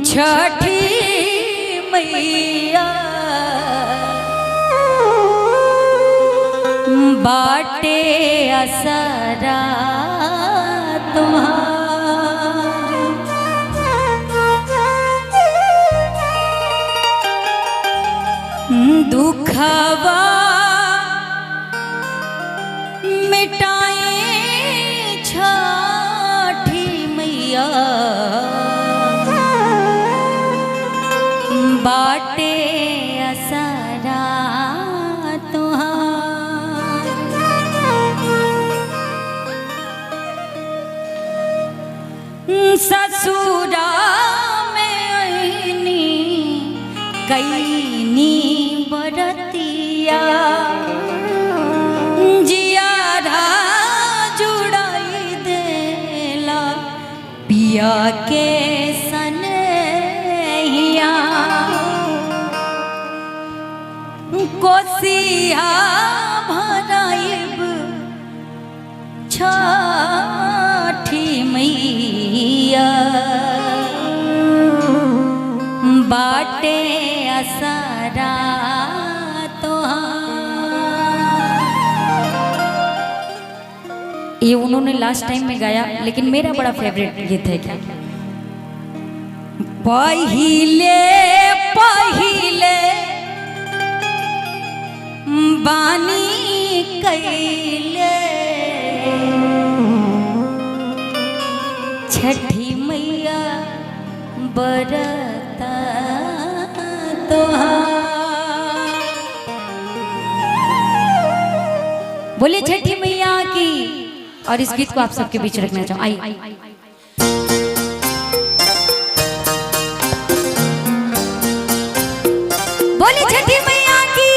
छठी मैया बाटे असरा दुखवा मिटाए छठी मैया बाटे असरा तुहार। ससुरा में आईनी कैनी बरतिया जियारा जुड़ाई देला पिया के सनहिया कोसिया भराइब छठी मैया बाटे असरा ये उन्होंने लास्ट टाइम में गाया, लेकिन मेरा बड़ा फेवरेट गीत है। क्या पहिले पहिले बानी कैले छठी मैया बरता तोहार। बोले छठी मैया की। और इस गीत को आप सबके बीच रखना चाहूँ। आई बोले छठी मैया की।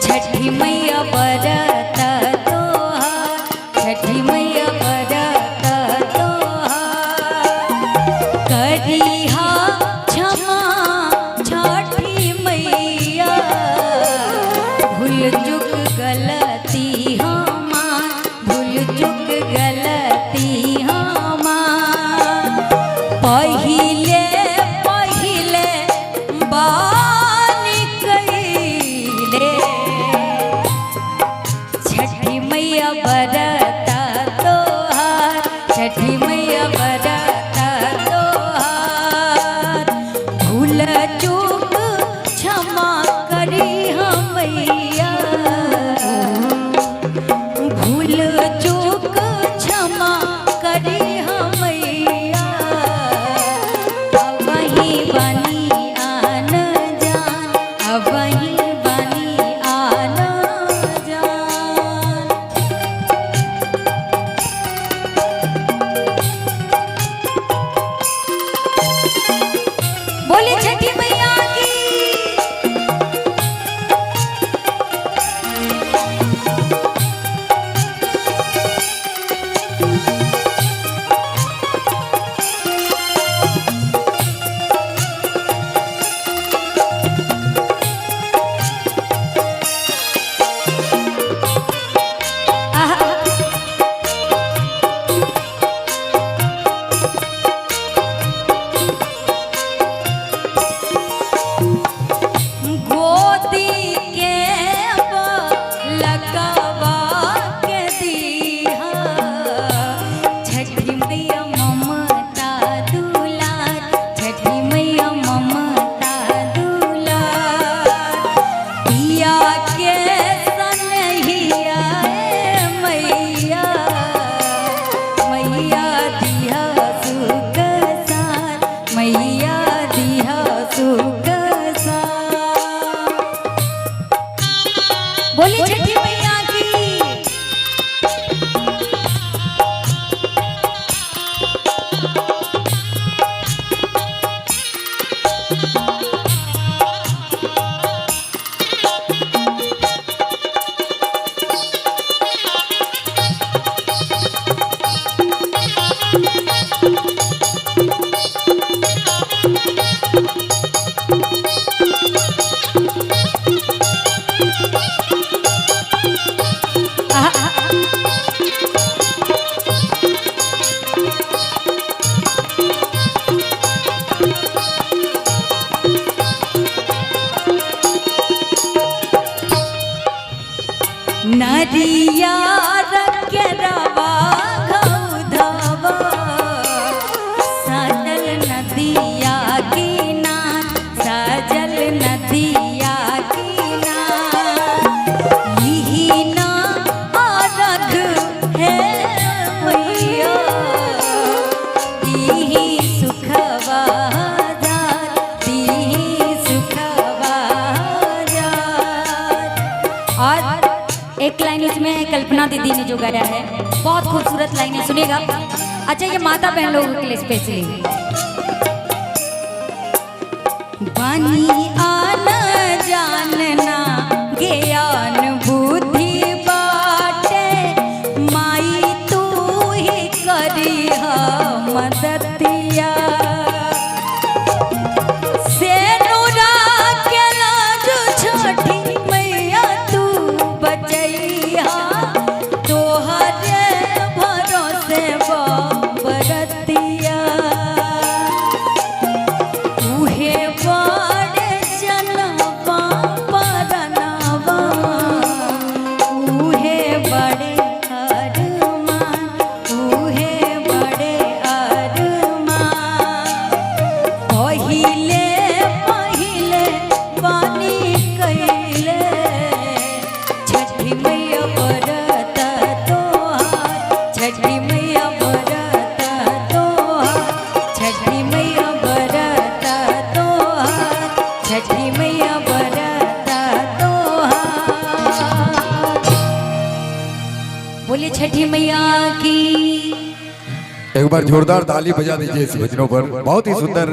छठी मैया बरत तोहार, छठी मैया बरत तोहार। करिहा क्षमा छठी मैया भूल चुक गलती हमार, भूल चुक गलती हमार। पहिले पहिले बानी कैले छठी मैया बरत तोहार, छठी मैया बरत तोहार। भूल चूक क्षमा करी मैया, भूल चूक क्षमा करी मैया। के दिन जो गाया है, बहुत खूबसूरत लाइनें सुनिएगा। अच्छा, ये माता बहन लोगों के लिए स्पेशली। बानी आना जानना ज्ञान बुद्धि बाटे, माई तू ही करिहा मदतिया। से नूरा के लाज छोटी मैया तू बचैया, तोहरे भरोसे बरतिया। उहे बड़े जनवा परनवा, उहे बड़े अरमान, उहे बड़े अरमान। पहिले पहिले पानी कैले छठी मैया बरत तोहार, छठी मैया बरत तोहार, छठी मैया बरत तोहार, छठी मैया बरत तोहार। बोले छठी मैया की। एक बार जोरदार ताली बजा दीजिए इस भजनों पर। बहुत ही सुंदर